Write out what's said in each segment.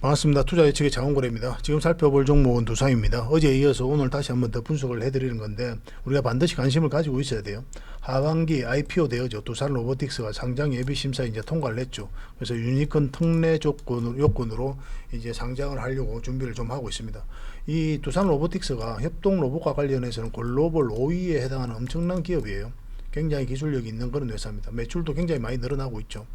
반갑습니다. 투자 예측의 장원거래입니다. 지금 살펴볼 종목은 두산입니다. 어제에 이어서 오늘 다시 한번 더 분석을 해드리는 건데 우리가 반드시 관심을 가지고 있어야 돼요. 하반기 IPO 대여죠. 두산 로보틱스가 상장 예비 심사 이제 통과를 했죠. 그래서 유니콘 특례 요건으로 이제 상장을 하려고 준비를 좀 하고 있습니다. 이 두산 로보틱스가 협동 로봇과 관련해서는 글로벌 5위에 해당하는 엄청난 기업이에요. 굉장히 기술력이 있는 그런 회사입니다. 매출도 굉장히 많이 늘어나고 있죠.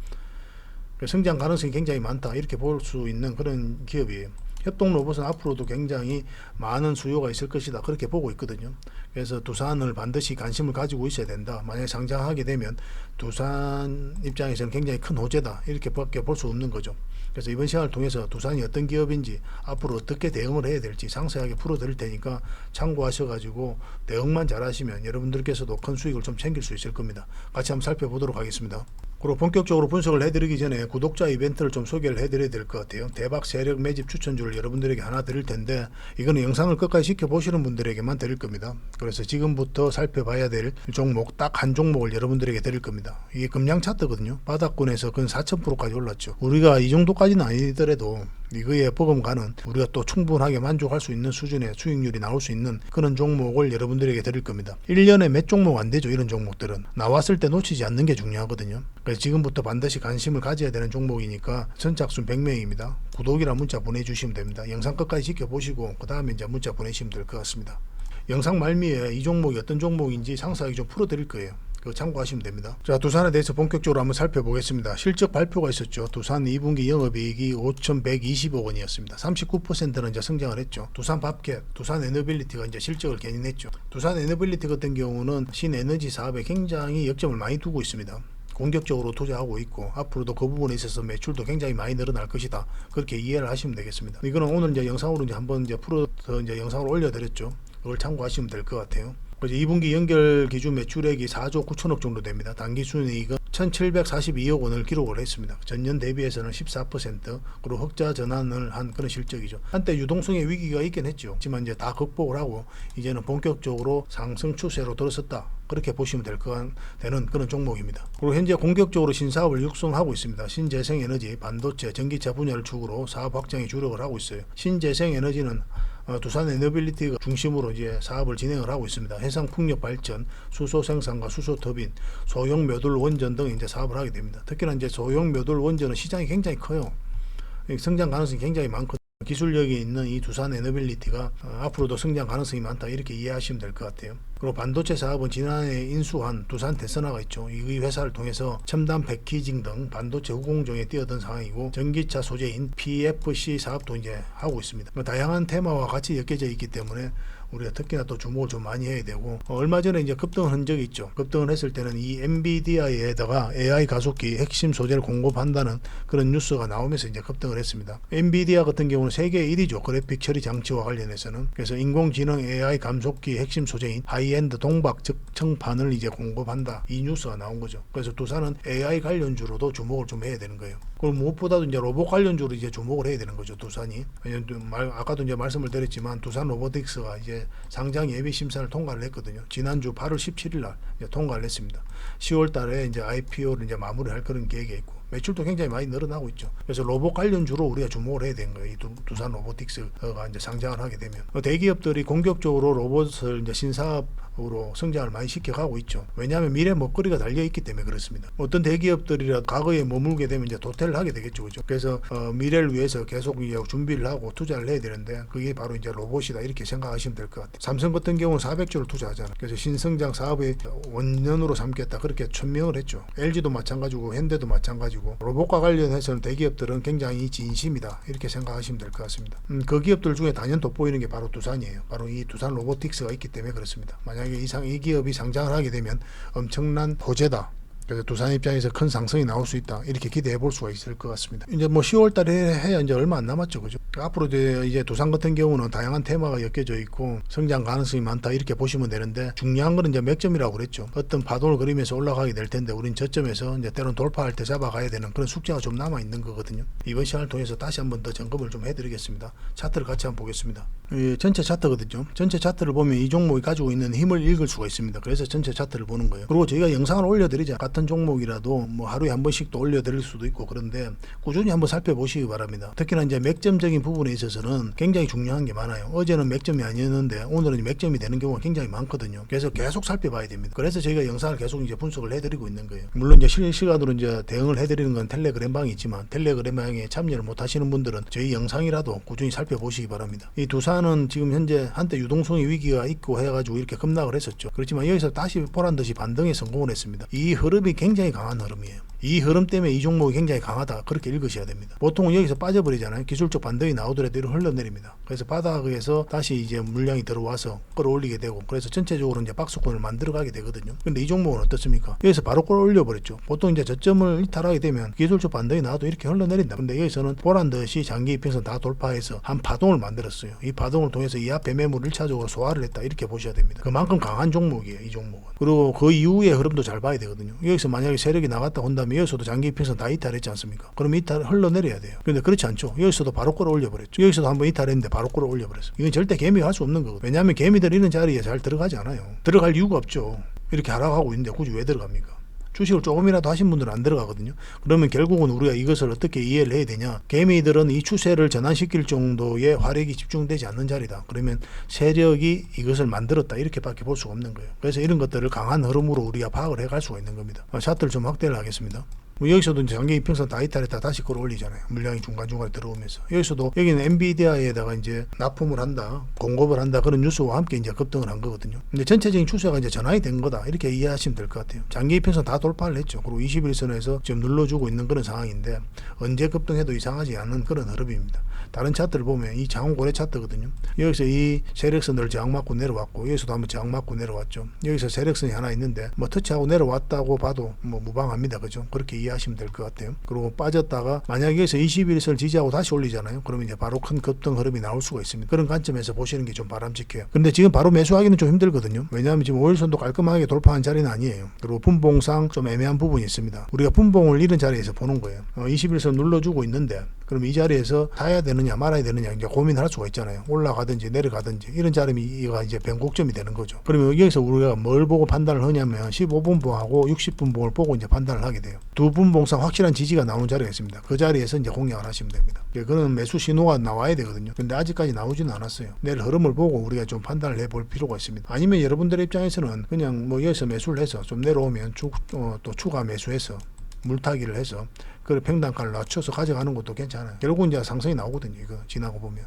성장 가능성이 굉장히 많다 이렇게 볼 수 있는 그런 기업이에요. 협동 로봇은 앞으로도 굉장히 많은 수요가 있을 것이다 그렇게 보고 있거든요. 그래서 두산을 반드시 관심을 가지고 있어야 된다. 만약에 상장하게 되면 두산 입장에서는 굉장히 큰 호재다 이렇게 밖에 볼 수 없는 거죠. 그래서 이번 시간을 통해서 두산이 어떤 기업인지 앞으로 어떻게 대응을 해야 될지 상세하게 풀어드릴 테니까 참고하셔가지고 대응만 잘하시면 여러분들께서도 큰 수익을 좀 챙길 수 있을 겁니다. 같이 한번 살펴보도록 하겠습니다. 그리고 본격적으로 분석을 해드리기 전에 구독자 이벤트를 좀 소개를 해드려야 될 것 같아요. 대박 세력 매집 추천주를 여러분들에게 하나 드릴 텐데 이거는 영상을 끝까지 지켜보시는 분들에게만 드릴 겁니다. 그래서 지금부터 살펴봐야 될 종목 딱 한 종목을 여러분들에게 드릴 겁니다. 이게 금량 차트거든요. 바닥권에서 근 4,000%까지 올랐죠. 우리가 이 정도까지는 아니더라도 이거에 버금가는 우리가 또 충분하게 만족할 수 있는 수준의 수익률이 나올 수 있는 그런 종목을 여러분들에게 드릴 겁니다. 1년에 몇 종목 안 되죠. 이런 종목들은 나왔을 때 놓치지 않는 게 중요하거든요. 그래서 지금부터 반드시 관심을 가져야 되는 종목이니까 선착순 100명입니다. 구독이란 문자 보내주시면 됩니다. 영상 끝까지 지켜보시고 그 다음에 이제 문자 보내시면 될 것 같습니다. 영상 말미에 이 종목이 어떤 종목인지 상세하게 좀 풀어드릴 거예요. 그거 참고하시면 됩니다. 자, 두산에 대해서 본격적으로 한번 살펴보겠습니다. 실적 발표가 있었죠. 두산 2분기 영업이익이 5,120억 원이었습니다. 39%는 이제 성장을 했죠. 두산 밥켓, 두산 에너빌리티가 이제 실적을 견인했죠. 두산 에너빌리티 같은 경우는 신에너지 사업에 굉장히 역점을 많이 두고 있습니다. 공격적으로 투자하고 있고 앞으로도 그 부분에 있어서 매출도 굉장히 많이 늘어날 것이다. 그렇게 이해를 하시면 되겠습니다. 이거는 오늘 이제 영상으로 이제 한번 이제 풀어서 이제 영상을 올려드렸죠. 그걸 참고하시면 될 것 같아요. 2분기 연결 기준 매출액이 4조 9천억 정도 됩니다. 단기순이익은 1,742억 원을 기록을 했습니다. 전년 대비해서는 14% 그리고 흑자 전환을 한 그런 실적이죠. 한때 유동성의 위기가 있긴 했죠. 하지만 이제 다 극복을 하고 이제는 본격적으로 상승 추세로 들어섰다. 그렇게 보시면 되는 그런 종목입니다. 그리고 현재 공격적으로 신사업을 육성하고 있습니다. 신재생에너지, 반도체, 전기차 분야를 축으로 사업 확장에 주력을 하고 있어요. 신재생에너지는 두산 에너빌리티가 중심으로 이제 사업을 진행을 하고 있습니다. 해상 풍력 발전, 수소 생산과 수소 터빈, 소형 묘돌 원전 등 이제 사업을 하게 됩니다. 특히나 이제 소형 묘돌 원전은 시장이 굉장히 커요. 성장 가능성이 굉장히 많거든요. 기술력이 있는 이 두산 에너빌리티가 앞으로도 성장 가능성이 많다 이렇게 이해하시면 될 것 같아요. 그리고 반도체 사업은 지난해 인수한 두산 테스나가 있죠. 이 회사를 통해서 첨단 패키징 등 반도체 후공정에 뛰어든 상황이고 전기차 소재인 PFC 사업도 이제 하고 있습니다. 다양한 테마와 같이 엮여져 있기 때문에 우리가 특히나 또 주목을 좀 많이 해야 되고 얼마 전에 이제 급등을 한 적이 있죠. 급등을 했을 때는 이 엔비디아에다가 AI 가속기 핵심 소재를 공급한다는 그런 뉴스가 나오면서 이제 급등을 했습니다. 엔비디아 같은 경우는 세계 1위죠. 그래픽 처리 장치와 관련해서는. 그래서 인공지능 AI 감속기 핵심 소재인 하이엔드 동박 측정판을 이제 공급한다. 이 뉴스가 나온 거죠. 그래서 두산은 AI 관련주로도 주목을 좀 해야 되는 거예요. 그리고 무엇보다도 이제 로봇 관련주로 이제 주목을 해야 되는 거죠. 두산이. 아까도 이제 말씀을 드렸지만 두산 로보틱스가 이제 상장 예비 심사를 통과를 했거든요. 지난주 8월 17일 날 통과를 했습니다. 10월 달에 이제 IPO를 이제 마무리할 그런 계획이 있고 매출도 굉장히 많이 늘어나고 있죠. 그래서 로봇 관련주로 우리가 주목을 해야 되는 거예요. 이 두산 로보틱스가 이제 상장을 하게 되면 대기업들이 공격적으로 로봇을 이제 신사업으로 성장을 많이 시켜가고 있죠. 왜냐하면 미래 먹거리가 달려 있기 때문에 그렇습니다. 어떤 대기업들이라도 과거에 머물게 되면 이제 도태를 하게 되겠죠, 그죠? 그래서 미래를 위해서 계속 준비를 하고 투자를 해야 되는데 그게 바로 이제 로봇이다 이렇게 생각하시면 될 것 같아요. 삼성 같은 경우는 400조를 투자하잖아요. 그래서 신성장 사업의 원년으로 삼겠다 그렇게 천명을 했죠. LG도 마찬가지고 현대도 마찬가지고. 로봇과 관련해서는 대기업들은 굉장히 진심이다 이렇게 생각하시면 될 것 같습니다. 그 기업들 중에 단연 돋보이는 게 바로 두산이에요. 바로 이 두산 로보틱스가 있기 때문에 그렇습니다. 만약에 이 기업이 상장을 하게 되면 엄청난 호재다. 그래서 두산 입장에서 큰 상승이 나올 수 있다 이렇게 기대해 볼 수가 있을 것 같습니다. 이제 뭐 10월 달에 해야 이제 얼마 안 남았죠, 그죠? 앞으로 이제 두산 같은 경우는 다양한 테마가 엮여져 있고 성장 가능성이 많다 이렇게 보시면 되는데 중요한 거는 이제 맥점이라고 그랬죠. 어떤 파동을 그리면서 올라가게 될 텐데 우린 저점에서 이제 때론 돌파할 때 잡아가야 되는 그런 숙제가 좀 남아 있는 거거든요. 이번 시간을 통해서 다시 한번 더 점검을 좀 해드리겠습니다. 차트를 같이 한번 보겠습니다. 전체 차트거든요. 전체 차트를 보면 이 종목이 가지고 있는 힘을 읽을 수가 있습니다. 그래서 전체 차트를 보는 거예요. 그리고 저희가 영상을 올려드리지 않았다. 같은 종목이라도 뭐 하루에 한 번씩 또 올려드릴 수도 있고 그런데 꾸준히 한번 살펴보시기 바랍니다. 특히나 이제 맥점적인 부분에 있어서는 굉장히 중요한 게 많아요. 어제는 맥점이 아니었는데 오늘은 맥점이 되는 경우가 굉장히 많거든요. 그래서 계속 살펴봐야 됩니다. 그래서 저희가 영상을 계속 이제 분석을 해드리고 있는 거예요. 물론 이제 실시간으로 이제 대응을 해드리는 건 텔레그램 방이 있지만 텔레그램 방에 참여를 못 하시는 분들은 저희 영상이라도 꾸준히 살펴보시기 바랍니다. 이 두산은 지금 현재 한때 유동성이 위기가 있고 해가지고 이렇게 급락을 했었죠. 그렇지만 여기서 다시 보란듯이 반등에 성공을 했습니다. 이 흐름이 굉장히 강한 흐름이에요. 이 흐름 때문에 이 종목이 굉장히 강하다 그렇게 읽으셔야 됩니다. 보통은 여기서 빠져버리잖아요. 기술적 반등이 나오더라도 이렇게 흘러내립니다. 그래서 바닥에서 다시 이제 물량이 들어와서 끌어올리게 되고 그래서 전체적으로 이제 박스권을 만들어가게 되거든요. 근데 이 종목은 어떻습니까? 여기서 바로 끌어올려버렸죠. 보통 이제 저점을 이탈하게 되면 기술적 반등이 나와도 이렇게 흘러내린다. 근데 여기서는 보란듯이 장기 이평선 다 돌파해서 한 파동을 만들었어요. 이 파동을 통해서 이 앞에 매물을 1차적으로 소화를 했다 이렇게 보셔야 됩니다. 그만큼 강한 종목이에요. 이 종목은. 그리고 그 이후의 흐름도 잘 봐야 되거든요. 여기서 만약에 세력이 나갔다 온다면 여기서도 장기 이평선 다 이탈했지 않습니까? 그럼 이탈 흘러내려야 돼요. 근데 그렇지 않죠. 여기서도 바로 끌어올려버렸죠. 여기서도 한번 이탈했는데 바로 끌어올려버렸어요. 이건 절대 개미가 할 수 없는 거거든요. 왜냐하면 개미들 이런 자리에 잘 들어가지 않아요. 들어갈 이유가 없죠. 이렇게 하락하고 있는데 굳이 왜 들어갑니까? 주식을 조금이라도 하신 분들은 안 들어가거든요. 그러면 결국은 우리가 이것을 어떻게 이해를 해야 되냐. 개미들은 이 추세를 전환시킬 정도의 화력이 집중되지 않는 자리다. 그러면 세력이 이것을 만들었다. 이렇게밖에 볼 수가 없는 거예요. 그래서 이런 것들을 강한 흐름으로 우리가 파악을 해갈 수가 있는 겁니다. 차트를 좀 확대를 하겠습니다. 뭐 여기서도 이제 장기 이평선 다 이탈했다 다시 끌어올리잖아요. 물량이 중간중간에 들어오면서. 여기서도 여기는 엔비디아에다가 이제 납품을 한다, 공급을 한다 그런 뉴스와 함께 이제 급등을 한 거거든요. 근데 전체적인 추세가 이제 전환이 된 거다. 이렇게 이해하시면 될 것 같아요. 장기 이평선 다 돌파를 했죠. 그리고 21선에서 지금 눌러주고 있는 그런 상황인데 언제 급등해도 이상하지 않은 그런 흐름입니다. 다른 차트를 보면 이 장고래 차트거든요. 여기서 이 세력선을 저항 맞고 내려왔고 여기서도 한번 저항 맞고 내려왔죠. 여기서 세력선이 하나 있는데 뭐 터치하고 내려왔다고 봐도 뭐 무방합니다. 그죠? 그렇게 이해하시면 될 것 같아요. 그리고 빠졌다가 만약에 여기서 21선을 지지하고 다시 올리잖아요. 그러면 이제 바로 큰 급등 흐름이 나올 수가 있습니다. 그런 관점에서 보시는 게 좀 바람직해요. 근데 지금 바로 매수하기는 좀 힘들거든요. 왜냐하면 지금 5일선도 깔끔하게 돌파한 자리는 아니에요. 그리고 분봉상 좀 애매한 부분이 있습니다. 우리가 분봉을 잃은 자리에서 보는 거예요. 21선 눌러주고 있는데 그럼 이 자리에서 사야 되느냐 말아야 되느냐 이제 고민할 수가 있잖아요. 올라가든지 내려가든지 이런 자리가 이제 변곡점이 되는 거죠. 그러면 여기서 우리가 뭘 보고 판단을 하냐면 15분봉하고 60분봉을 보고 이제 판단을 하게 돼요. 두 분봉상 확실한 지지가 나오는 자리가 있습니다. 그 자리에서 이제 공략을 하시면 됩니다. 그거는 매수 신호가 나와야 되거든요. 근데 아직까지 나오지는 않았어요. 내일 흐름을 보고 우리가 좀 판단을 해볼 필요가 있습니다. 아니면 여러분들의 입장에서는 그냥 뭐 여기서 매수를 해서 좀 내려오면 또 추가 매수해서 물타기를 해서 그 평단가를 낮춰서 가져가는 것도 괜찮아요. 결국은 이제 상승이 나오거든요. 이거 지나고 보면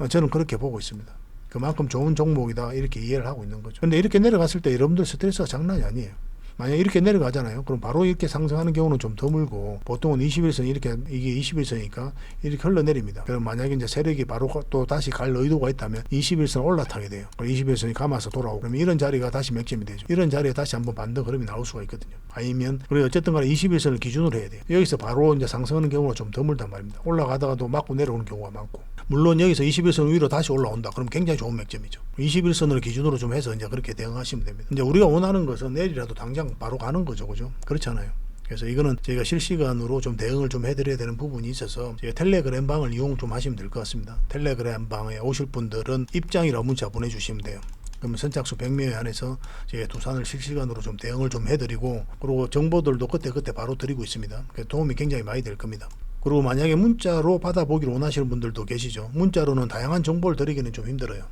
저는 그렇게 보고 있습니다. 그만큼 좋은 종목이다 이렇게 이해를 하고 있는 거죠. 근데 이렇게 내려갔을 때 여러분들 스트레스가 장난이 아니에요. 만약 이렇게 내려가잖아요. 그럼 바로 이렇게 상승하는 경우는 좀 드물고 보통은 21선 이게 21선이니까 이렇게 흘러내립니다. 그럼 만약에 이제 세력이 바로 또 다시 갈 의도가 있다면 21선 올라타게 돼요. 21선이 감아서 돌아오고 그러면 이런 자리가 다시 맥점이 되죠. 이런 자리에 다시 한번 반등 흐름이 나올 수가 있거든요. 아니면 그리고 어쨌든 간에 21선을 기준으로 해야 돼요. 여기서 바로 이제 상승하는 경우가 좀 드물단 말입니다. 올라가다가도 맞고 내려오는 경우가 많고 물론 여기서 21선 위로 다시 올라온다. 그럼 굉장히 좋은 맥점이죠. 21선을 기준으로 좀 해서 이제 그렇게 대응하시면 됩니다. 이제 우리가 원하는 것은 내일이라도 당장 바로 가는 거죠. 그죠? 그렇잖아요. 그래서 이거는 저희가 실시간으로 좀 대응을 좀 해드려야 되는 부분이 있어서 저희가 텔레그램 방을 이용 좀 하시면 될 것 같습니다. 텔레그램 방에 오실 분들은 입장이라고 문자 보내주시면 돼요. 그러면 선착수 100명에 한해서 저희가 두산을 실시간으로 좀 대응을 좀 해드리고 그리고 정보들도 그때 바로 드리고 있습니다. 도움이 굉장히 많이 될 겁니다. 그리고 만약에 문자로 받아보기를 원하시는 분들도 계시죠. 문자로는 다양한 정보를 드리기는 좀 힘들어요.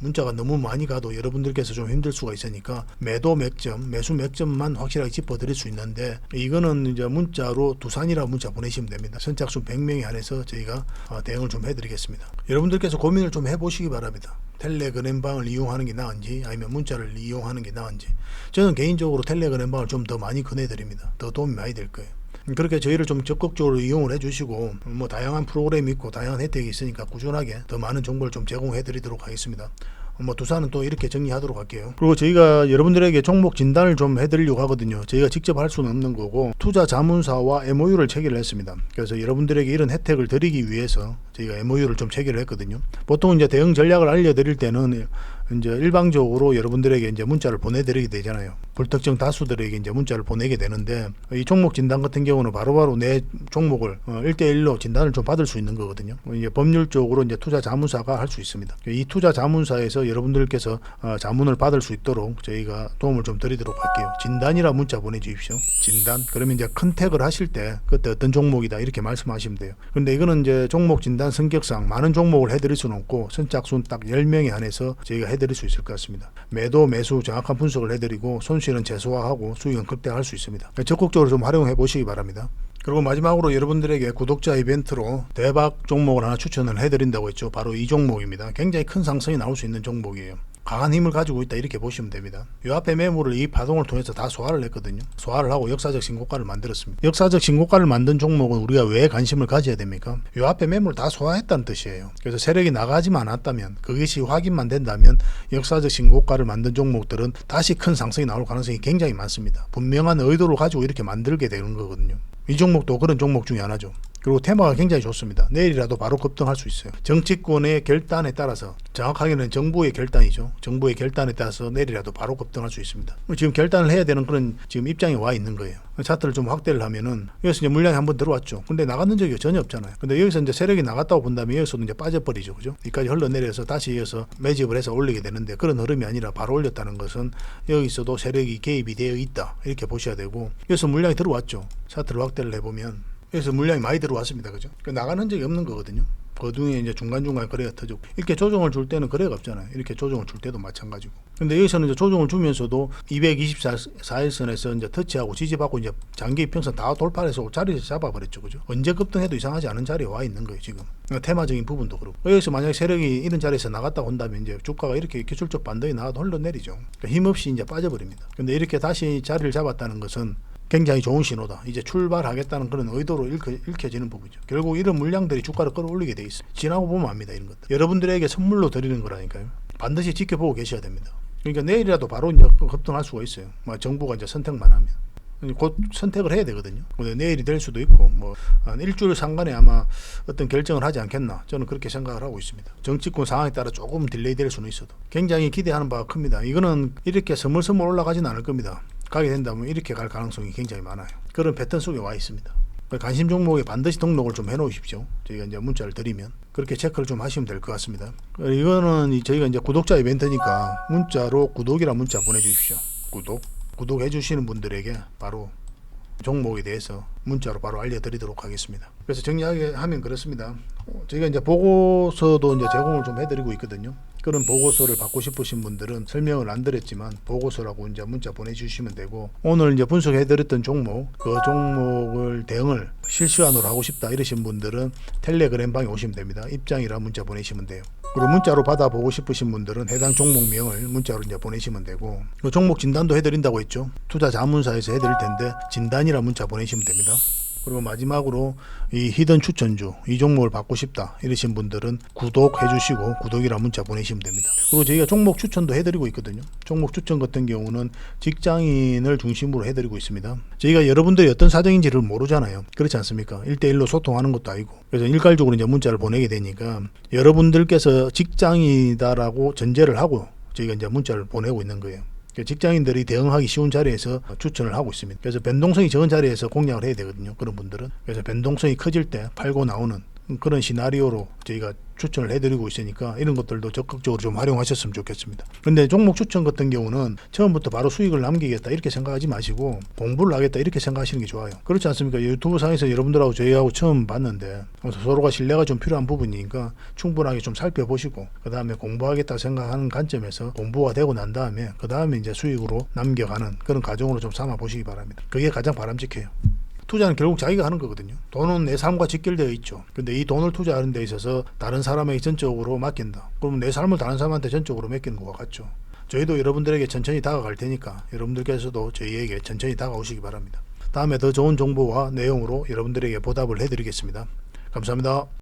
문자가 너무 많이 가도 여러분들께서 좀 힘들 수가 있으니까 매도 맥점, 매수 맥점만 확실하게 짚어드릴 수 있는데 이거는 이제 문자로 두산이라고 문자 보내시면 됩니다. 선착순 100명에 한해서 저희가 대응을 좀 해드리겠습니다. 여러분들께서 고민을 좀 해보시기 바랍니다. 텔레그램 방을 이용하는 게 나은지 아니면 문자를 이용하는 게 나은지 저는 개인적으로 텔레그램 방을 좀 더 많이 권해드립니다. 더 도움이 많이 될 거예요. 그렇게 저희를 좀 적극적으로 이용을 해주시고 뭐 다양한 프로그램이 있고 다양한 혜택이 있으니까 꾸준하게 더 많은 정보를 좀 제공해 드리도록 하겠습니다. 뭐 두산은 또 이렇게 정리하도록 할게요. 그리고 저희가 여러분들에게 종목 진단을 좀 해드리려고 하거든요. 저희가 직접 할 수는 없는 거고 투자 자문사와 MOU를 체결을 했습니다. 그래서 여러분들에게 이런 혜택을 드리기 위해서 저희가 MOU를 좀 체결을 했거든요. 보통 이제 대응 전략을 알려드릴 때는 이제 일방적으로 여러분들에게 이제 문자를 보내드리게 되잖아요. 불특정 다수들에게 이제 문자를 보내게 되는데 이 종목 진단 같은 경우는 바로바로 내 종목을 1대1로 진단을 좀 받을 수 있는 거거든요. 이제 법률적으로 이제 투자 자문사가 할 수 있습니다. 이 투자 자문사에서 여러분들께서 자문을 받을 수 있도록 저희가 도움을 좀 드리도록 할게요. 진단이라 문자 보내주십시오. 진단. 그러면 이제 컨택을 하실 때 그때 어떤 종목이다 이렇게 말씀하시면 돼요. 근데 이거는 이제 종목 진단 성격상 많은 종목을 해드릴 수는 없고 선착순 딱 10명에 한해서 저희가 해드릴 수 있을 것 같습니다. 매도 매수 정확한 분석을 해드리고 손실은 최소화하고 수익은 극대화할 수 있습니다. 적극적으로 좀 활용해 보시기 바랍니다. 그리고 마지막으로 여러분들에게 구독자 이벤트로 대박 종목을 하나 추천을 해드린다고 했죠. 바로 이 종목입니다. 굉장히 큰 상승이 나올 수 있는 종목이에요. 강한 힘을 가지고 있다 이렇게 보시면 됩니다. 이 앞에 매물을 이 파동을 통해서 다 소화를 했거든요. 소화를 하고 역사적 신고가를 만들었습니다. 역사적 신고가를 만든 종목은 우리가 왜 관심을 가져야 됩니까? 이 앞에 매물을 다 소화했다는 뜻이에요. 그래서 세력이 나가지만 않았다면 그것이 확인만 된다면 역사적 신고가를 만든 종목들은 다시 큰 상승이 나올 가능성이 굉장히 많습니다. 분명한 의도를 가지고 이렇게 만들게 되는 거거든요. 이 종목도 그런 종목 중에 하나죠. 그리고 테마가 굉장히 좋습니다. 내일이라도 바로 급등할 수 있어요. 정치권의 결단에 따라서, 정확하게는 정부의 결단이죠. 정부의 결단에 따라서 내일이라도 바로 급등할 수 있습니다. 지금 결단을 해야 되는 그런 지금 입장에 와 있는 거예요. 차트를 좀 확대를 하면은 여기서 이제 물량이 한번 들어왔죠. 근데 나갔는 적이 전혀 없잖아요. 근데 여기서 이제 세력이 나갔다고 본다면 여기서도 이제 빠져버리죠. 그죠? 여기까지 흘러내려서 다시 이어서 매집을 해서 올리게 되는데 그런 흐름이 아니라 바로 올렸다는 것은 여기서도 세력이 개입이 되어 있다. 이렇게 보셔야 되고 여기서 물량이 들어왔죠. 차트를 확대를 해보면 여기서 물량이 많이 들어왔습니다. 그죠? 나가는 적이 없는 거거든요. 그 중에 이제 중간중간 거래가 터지고 이렇게 조정을 줄 때는 거래가 없잖아요. 이렇게 조정을 줄 때도 마찬가지고. 근데 여기서는 이제 조정을 주면서도 224일선에서 이제 터치하고 지지받고 이제 장기 이평선 다 돌파해서 자리에서 잡아버렸죠. 그죠? 언제 급등해도 이상하지 않은 자리에 와 있는 거예요, 지금. 그러니까 테마적인 부분도 그렇고. 여기서 만약에 세력이 이런 자리에서 나갔다고 한다면 이제 주가가 이렇게 기술적 반등이 나와도 흘러내리죠. 그러니까 힘없이 이제 빠져버립니다. 근데 이렇게 다시 자리를 잡았다는 것은 굉장히 좋은 신호다. 이제 출발하겠다는 그런 의도로 읽혀지는 부분이죠. 결국 이런 물량들이 주가를 끌어올리게 돼 있어요. 지나고 보면 압니다. 이런 것들. 여러분들에게 선물로 드리는 거라니까요. 반드시 지켜보고 계셔야 됩니다. 그러니까 내일이라도 바로 이제 급등할 수가 있어요. 정부가 이제 선택만 하면. 곧 선택을 해야 되거든요. 근데 내일이 될 수도 있고 뭐 한 일주일 상간에 아마 어떤 결정을 하지 않겠나 저는 그렇게 생각을 하고 있습니다. 정치권 상황에 따라 조금 딜레이 될 수는 있어도 굉장히 기대하는 바가 큽니다. 이거는 이렇게 스물스물 올라가지는 않을 겁니다. 가게 된다면 이렇게 갈 가능성이 굉장히 많아요. 그런 패턴 속에 와 있습니다. 관심 종목에 반드시 등록을 좀 해놓으십시오. 저희가 이제 문자를 드리면 그렇게 체크를 좀 하시면 될 것 같습니다. 이거는 저희가 이제 구독자 이벤트니까 문자로 구독이란 문자 보내주십시오. 구독해 주시는 분들에게 바로 종목에 대해서 문자로 바로 알려드리도록 하겠습니다. 그래서 정리하면 그렇습니다. 저희가 이제 보고서도 이제 제공을 좀 해드리고 있거든요. 그런 보고서를 받고 싶으신 분들은 설명을 안 드렸지만 보고서라고 이제 문자 보내주시면 되고 오늘 이제 분석해드렸던 종목 그 종목을 대응을 실시간으로 하고 싶다 이러신 분들은 텔레그램 방에 오시면 됩니다. 입장이라 문자 보내시면 돼요. 그리고 문자로 받아보고 싶으신 분들은 해당 종목명을 문자로 이제 보내시면 되고 그 종목 진단도 해드린다고 했죠. 투자 자문사에서 해드릴 텐데 진단이라 문자 보내시면 됩니다. 그리고 마지막으로 이 히든 추천주 이 종목을 받고 싶다 이러신 분들은 구독해 주시고 구독이라 문자 보내시면 됩니다. 그리고 저희가 종목 추천도 해드리고 있거든요. 종목 추천 같은 경우는 직장인을 중심으로 해드리고 있습니다. 저희가 여러분들이 어떤 사정인지를 모르잖아요. 그렇지 않습니까? 1대1로 소통하는 것도 아니고 그래서 일괄적으로 이제 문자를 보내게 되니까 여러분들께서 직장이다라고 전제를 하고 저희가 이제 문자를 보내고 있는 거예요. 직장인들이 대응하기 쉬운 자리에서 추천을 하고 있습니다. 그래서 변동성이 적은 자리에서 공략을 해야 되거든요. 그런 분들은. 그래서 변동성이 커질 때 팔고 나오는 그런 시나리오로 저희가 추천을 해드리고 있으니까 이런 것들도 적극적으로 좀 활용하셨으면 좋겠습니다. 근데 종목 추천 같은 경우는 처음부터 바로 수익을 남기겠다 이렇게 생각하지 마시고 공부를 하겠다 이렇게 생각하시는 게 좋아요. 그렇지 않습니까? 유튜브 상에서 여러분들하고 저희하고 처음 봤는데 서로가 신뢰가 좀 필요한 부분이니까 충분하게 좀 살펴보시고 그 다음에 공부하겠다 생각하는 관점에서 공부가 되고 난 다음에 그 다음에 이제 수익으로 남겨가는 그런 과정으로 좀 삼아 보시기 바랍니다. 그게 가장 바람직해요. 투자는 결국 자기가 하는 거거든요. 돈은 내 삶과 직결되어 있죠. 근데 이 돈을 투자하는 데 있어서 다른 사람에게 전적으로 맡긴다. 그러면 내 삶을 다른 사람한테 전적으로 맡기는 것과 같죠. 저희도 여러분들에게 천천히 다가갈 테니까 여러분들께서도 저희에게 천천히 다가오시기 바랍니다. 다음에 더 좋은 정보와 내용으로 여러분들에게 보답을 해드리겠습니다. 감사합니다.